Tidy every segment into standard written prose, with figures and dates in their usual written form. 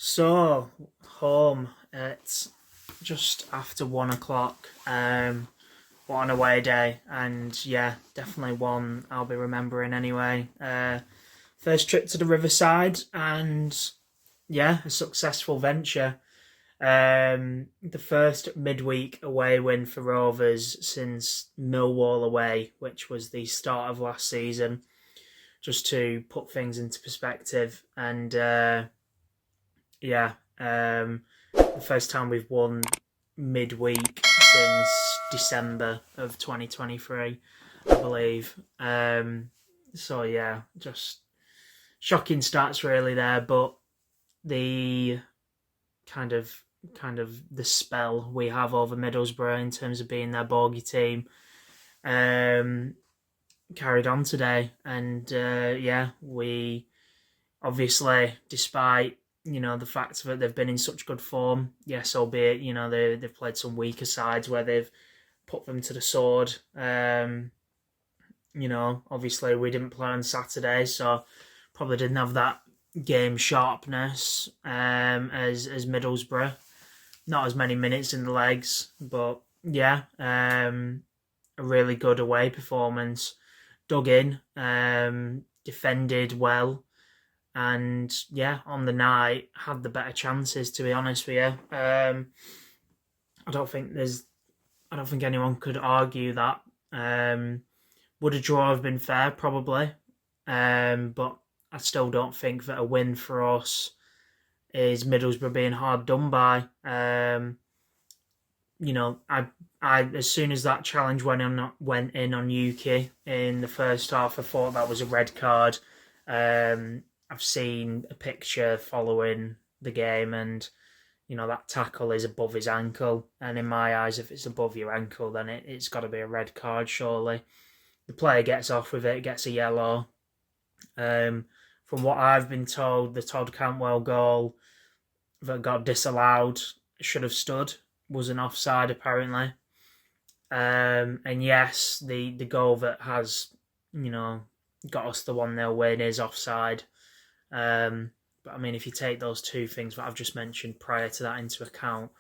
So, home at just after 1 o'clock. What an away day, and yeah, definitely one I'll be remembering anyway. First trip to the Riverside, and yeah, a successful venture. The first midweek away win for Rovers since Millwall away, which was the start of last season, just to put things into perspective. And yeah, the first time we've won midweek since December of 2023, I believe. So yeah, just shocking stats really there, but the kind of the spell we have over Middlesbrough in terms of being their bogey team carried on today, and yeah, we obviously, despite the fact that they've been in such good form, yes, albeit they've played some weaker sides where they've put them to the sword. Obviously we didn't play on Saturday, so probably didn't have that game sharpness as Middlesbrough. Not as many minutes in the legs, but yeah, a really good away performance. Dug in, defended well, and yeah, on the night had the better chances. To be honest with you, I don't think anyone could argue that. Would a draw have been fair? Probably, but I still don't think that a win for us is Middlesbrough being hard done by. I as soon as that challenge went in on Yuki in the first half, I thought that was a red card. I've seen a picture following the game, and that tackle is above his ankle, and in my eyes, if it's above your ankle, then it's got to be a red card, surely. The player gets off with it, gets a yellow. From what I've been told, the Todd Cantwell goal that got disallowed should have stood, was an offside apparently. And yes, the goal that has got us the 1-0 win is offside. But I mean, if you take those two things that I've just mentioned prior to that into account,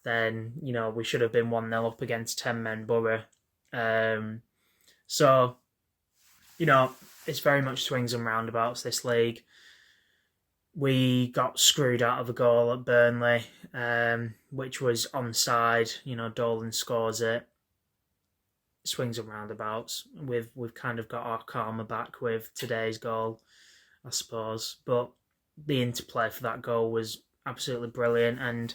then we should have been 1-0 up against 10-men Boro. So it's very much swings and roundabouts, this league. We got screwed out of a goal at Burnley, which was onside. Dolan scores it. Swings and roundabouts. We've kind of got our karma back with today's goal, I suppose. But the interplay for that goal was absolutely brilliant, and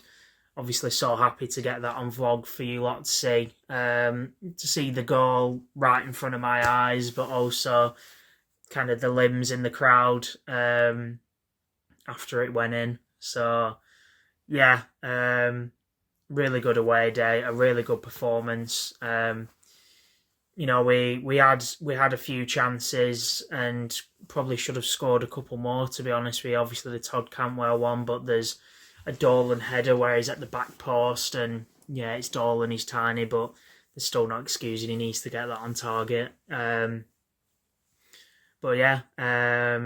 obviously so happy to get that on vlog for you lot to see. To see the goal right in front of my eyes, but also kind of the limbs in the crowd after it went in. So yeah, really good away day, a really good performance. We had a few chances and probably should have scored a couple more, to be honest with you. Obviously the Todd Cantwell one, but there's a Dolan header where he's at the back post, and yeah, it's Dolan, he's tiny, but there's still no excusing, he needs to get that on target. But yeah, I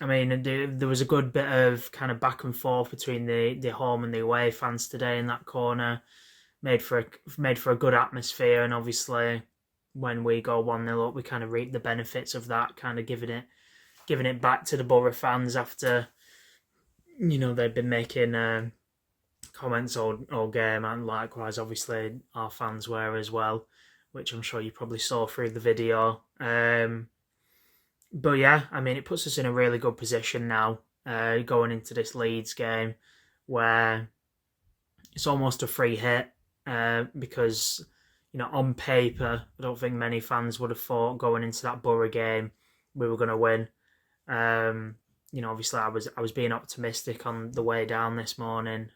mean, there was a good bit of kind of back and forth between the home and the away fans today in that corner. Made for a good atmosphere, and obviously when we go 1-0 up, we kind of reap the benefits of that, kind of giving it back to the Boro fans after they've been making comments all game, and likewise obviously our fans were as well, which I'm sure you probably saw through the video. But yeah, I mean, it puts us in a really good position now, going into this Leeds game, where it's almost a free hit, because on paper, I don't think many fans would have thought going into that Boro game we were going to win. Obviously I was being optimistic on the way down this morning,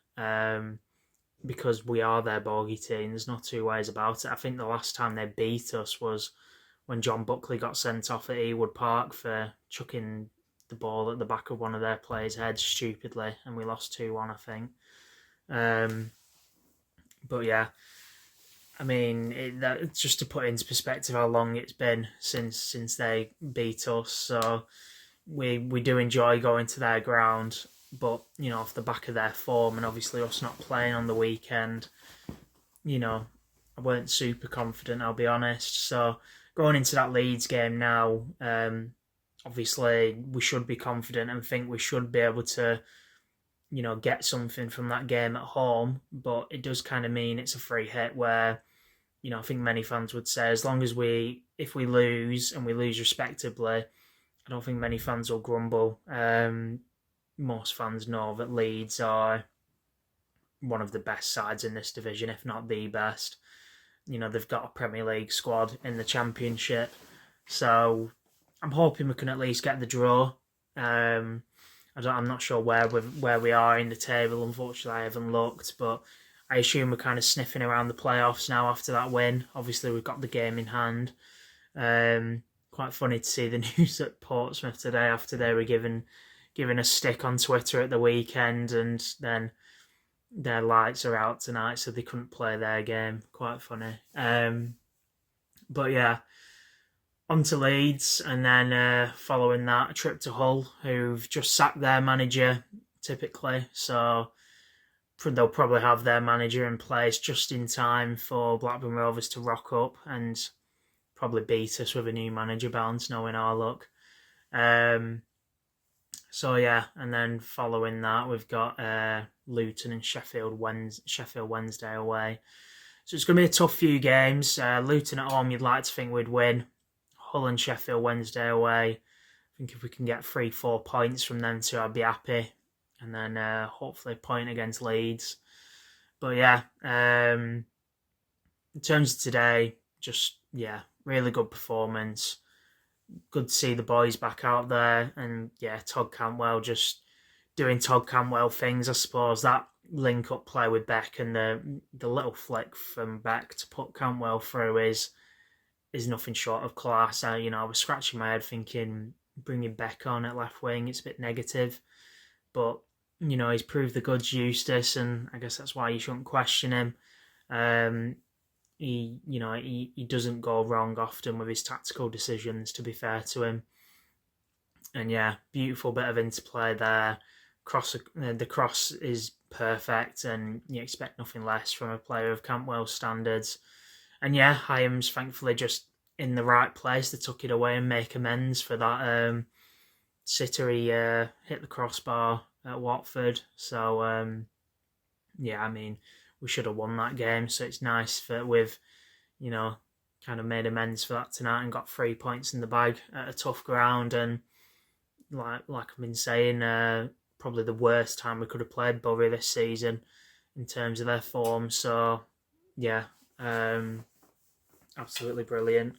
because we are their bogey team. There's no two ways about it. I think the last time they beat us was when John Buckley got sent off at Ewood Park for chucking the ball at the back of one of their players' heads stupidly, and we lost 2-1, I think. But yeah, I mean, just to put into perspective how long it's been since they beat us. So we do enjoy going to their ground, But, off the back of their form and obviously us not playing on the weekend, I weren't super confident, I'll be honest. So going into that Leeds game now, obviously we should be confident and think we should be able to, get something from that game at home. But it does kind of mean it's a free hit where, I think many fans would say as long as if we lose and we lose respectably, I don't think many fans will grumble. Most fans know that Leeds are one of the best sides in this division, if not the best. They've got a Premier League squad in the Championship. So I'm hoping we can at least get the draw. I'm not sure where we are in the table. Unfortunately, I haven't looked, but I assume we're kind of sniffing around the playoffs now after that win. Obviously, we've got the game in hand. Quite funny to see the news at Portsmouth today after they were given a stick on Twitter at the weekend, and then their lights are out tonight, so they couldn't play their game. Quite funny. But yeah, on to Leeds, and then following that, a trip to Hull, who've just sacked their manager, typically. So they'll probably have their manager in place just in time for Blackburn Rovers to rock up and probably beat us with a new manager bounce, knowing our luck. So yeah, and then following that, we've got Luton and Sheffield Wednesday away. So it's going to be a tough few games. Luton at home, you'd like to think we'd win. Hull and Sheffield Wednesday away. I think if we can get 3-4 points from them two, I'd be happy. And then hopefully a point against Leeds. But yeah, in terms of today, just, really good performance. Good to see the boys back out there. And yeah, Todd Cantwell just doing Todd Cantwell things, I suppose. That link-up play with Beck and the little flick from Beck to put Cantwell through is nothing short of class. I was scratching my head thinking bringing Beck on at left wing, it's a bit negative. But, he's proved the goods, Eustace, and I guess that's why you shouldn't question him. He doesn't go wrong often with his tactical decisions, to be fair to him. And yeah, beautiful bit of interplay there. The cross is perfect, and you expect nothing less from a player of Cantwell's standards. And yeah, Hyam's thankfully just in the right place to tuck it away and make amends for that sitter he hit the crossbar at Watford. So we should have won that game. So it's nice that we've, kind of made amends for that tonight and got 3 points in the bag at a tough ground. And like I've been saying, probably the worst time we could have played Boro this season in terms of their form. So yeah, absolutely brilliant.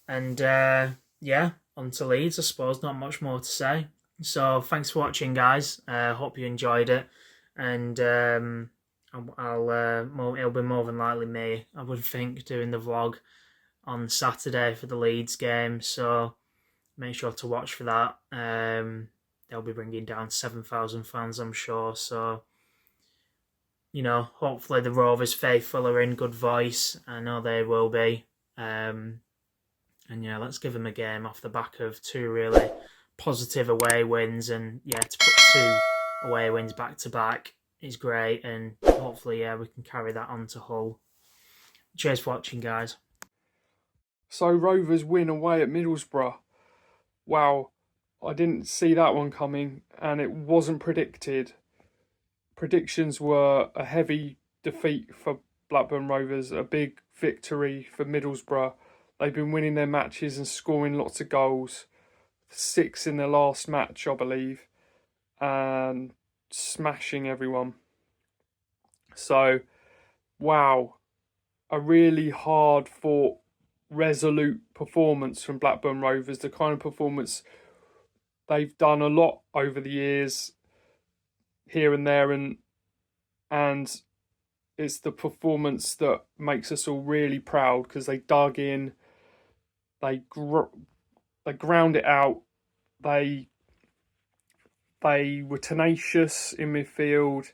And on to Leeds, I suppose. Not much more to say. So thanks for watching, guys. Hope you enjoyed it. And it'll be more than likely me, I would think, doing the vlog on Saturday for the Leeds game. So make sure to watch for that. They'll be bringing down 7,000 fans, I'm sure. So, hopefully the Rovers faithful are in good voice. I know they will be. And yeah, let's give them a game off the back of 2 really positive away wins. And yeah, to put 2 away wins back to back is great. And hopefully, we can carry that on to Hull. Cheers for watching, guys. So Rovers win away at Middlesbrough. Wow, I didn't see that one coming, and it wasn't predicted. Predictions were a heavy defeat for Blackburn Rovers, a big victory for Middlesbrough. They've been winning their matches and scoring lots of goals. 6 in their last match, I believe, and smashing everyone. So, wow, a really hard-fought, resolute performance from Blackburn Rovers. The kind of performance they've done a lot over the years, here and there, and it's the performance that makes us all really proud because they dug in, they ground it out, they were tenacious in midfield,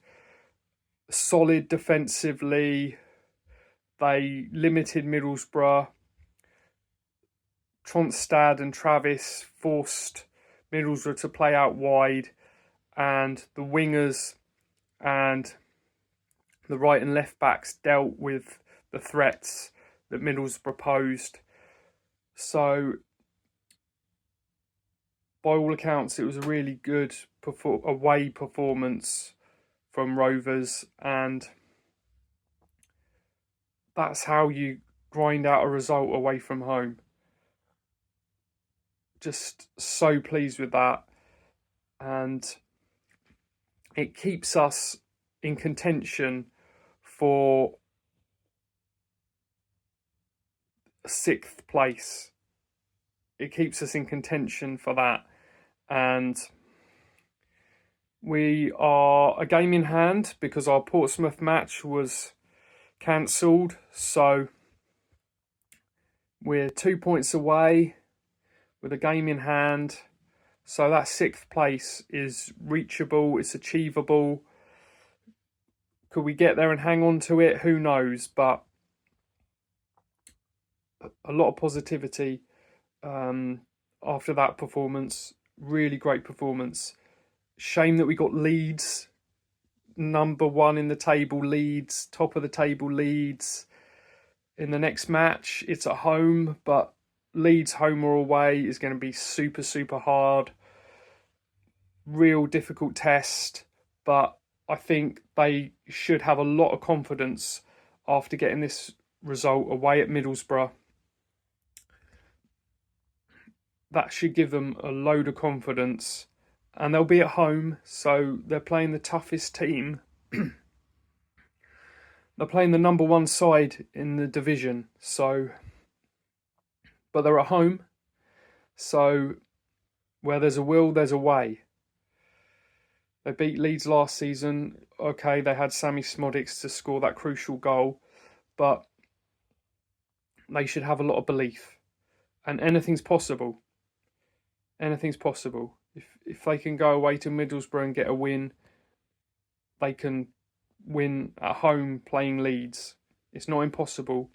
solid defensively. They limited Middlesbrough. Tronstad and Travis forced Middlesbrough to play out wide, and the wingers and the right and left backs dealt with the threats that Middlesbrough posed. So, by all accounts, it was a really good away performance from Rovers, and that's how you grind out a result away from home. Just so pleased with that, and it keeps us in contention for 6th place. It keeps us in contention for that, and we are a game in hand because our Portsmouth match was cancelled, so we're 2 points away with a game in hand. So that 6th place is reachable, it's achievable. Could we get there and hang on to it? Who knows? But a lot of positivity after that performance. Really great performance. Shame that we got Leeds, number 1 in the table, Leeds, top of the table, Leeds. In the next match, it's at home, but Leeds home or away is going to be super, super hard. Real difficult test, but I think they should have a lot of confidence after getting this result away at Middlesbrough. That should give them a load of confidence, and they'll be at home, so they're playing the toughest team. They're playing the number 1 side in the division, but they're at home, so where there's a will, there's a way. They beat Leeds last season. Okay, they had Sammy Smodics to score that crucial goal, but they should have a lot of belief. And anything's possible. Anything's possible. If they can go away to Middlesbrough and get a win, they can win at home playing Leeds. It's not impossible.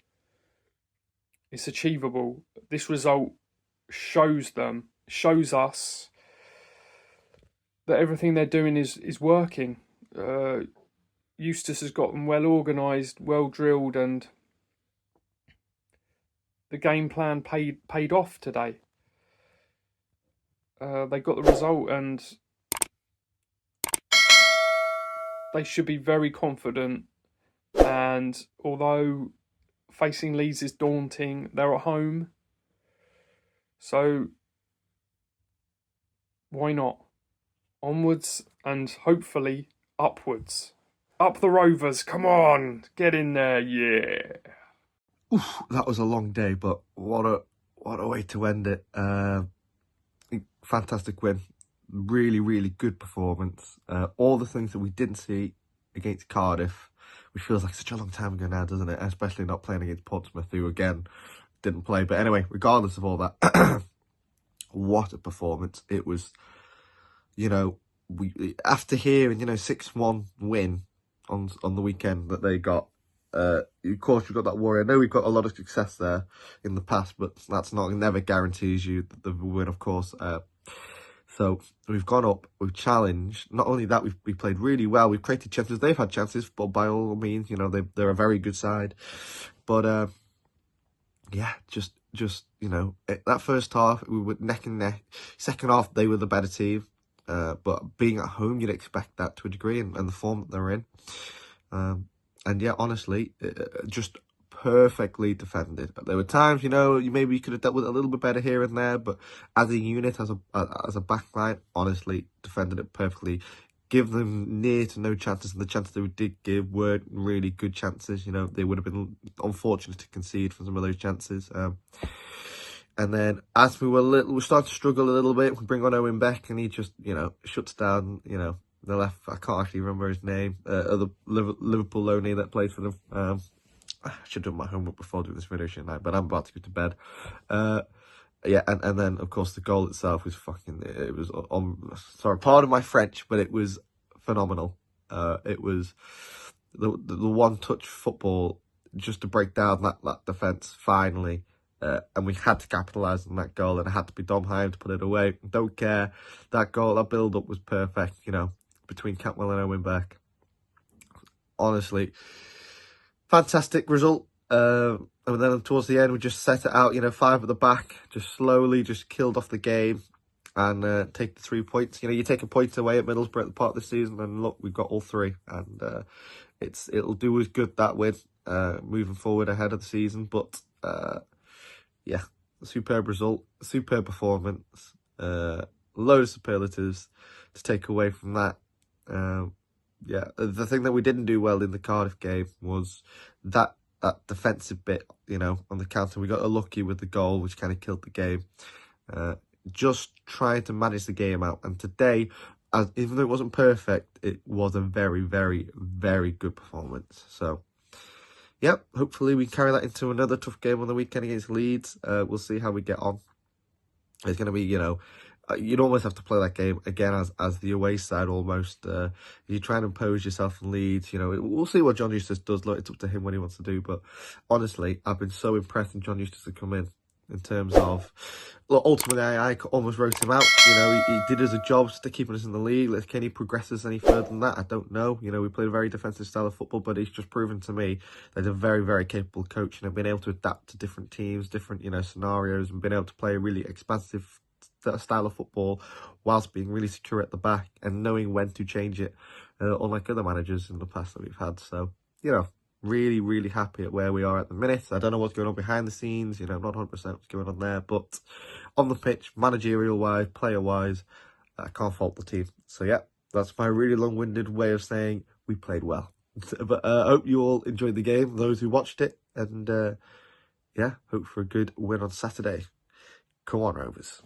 It's achievable. This result shows us that everything they're doing is working. Eustace has got them well organised, well drilled, and the game plan paid off today. They got the result, and they should be very confident. And although facing Leeds is daunting, they're at home, so why not? Onwards and hopefully upwards. Up the Rovers, come on, get in there, yeah. Oof, that was a long day, but what a way to end it. Fantastic win. Really, really good performance. All the things that we didn't see against Cardiff, which feels like such a long time ago now, doesn't it? Especially not playing against Portsmouth, who again didn't play. But anyway, regardless of all that, what a performance. It was, we after hearing, 6-1 win on the weekend that they got. Of course, we've got that worry. I know we've got a lot of success there in the past, but that's never guarantees you the win, of course. So we've gone up, we've challenged. Not only that, we played really well. We've created chances. They've had chances, but by all means, they're a very good side. But just that first half we were neck and neck. Second half they were the better team. But being at home, you'd expect that to a degree, and the form that they're in. And yeah, honestly, just perfectly defended. There were times, you maybe could have dealt with it a little bit better here and there, but as a unit, as a backline, honestly, defended it perfectly. Give them near to no chances, and the chances they did give weren't really good chances. They would have been unfortunate to concede from some of those chances. And then as we started to struggle a little bit, we bring on Owen Beck, and he just, shuts down, the left, I can't actually remember his name, the Liverpool loanee that played for them. I should have done my homework before doing this video, shouldn't I? But I'm about to go to bed. And then, of course, the goal itself was sorry, pardon my French, but it was phenomenal. It was the one-touch football just to break down that defence, finally. and we had to capitalise on that goal, and it had to be Dom Hyam to put it away. Don't care. That goal, that build-up was perfect, you know, between Cantwell and Owen Beck. Honestly, fantastic result. And then towards the end, we just set it out, you know, 5 at the back, just slowly just killed off the game and take the 3 points. You know, you take a point away at Middlesbrough at the part of the season, and look, we've got all 3, and it'll do us good, that win, moving forward ahead of the season. But yeah, superb result, superb performance, load of superlatives to take away from that. Yeah, the thing that we didn't do well in the Cardiff game was that defensive bit, you know, on the counter. We got unlucky with the goal, which kind of killed the game. Just trying to manage the game out. And today, even though it wasn't perfect, it was a very, very, very good performance. So, yep, hopefully we carry that into another tough game on the weekend against Leeds. We'll see how we get on. It's going to be, you know, you'd almost have to play that game again as the away side almost. You try and impose yourself in Leeds, you know. We'll see what John Eustace does. Look, it's up to him what he wants to do. But honestly, I've been so impressed in John Eustace to come in terms of, look, ultimately I almost wrote him out. You know, he did us a job to keeping us in the league. Can he progress us any further than that? I don't know. You know, we played a very defensive style of football, but he's just proven to me that he's a very, very capable coach, and been able to adapt to different teams, different, you know, scenarios, and been able to play a really expansive style of football whilst being really secure at the back and knowing when to change it, unlike other managers in the past that we've had. So, you know, really, really happy at where we are at the minute. I don't know what's going on behind the scenes, you know, I'm not 100% what's going on there, but on the pitch, managerial-wise, player-wise, I can't fault the team. So, yeah, that's my really long-winded way of saying we played well. But I hope you all enjoyed the game, those who watched it, and yeah, hope for a good win on Saturday. Come on, Rovers.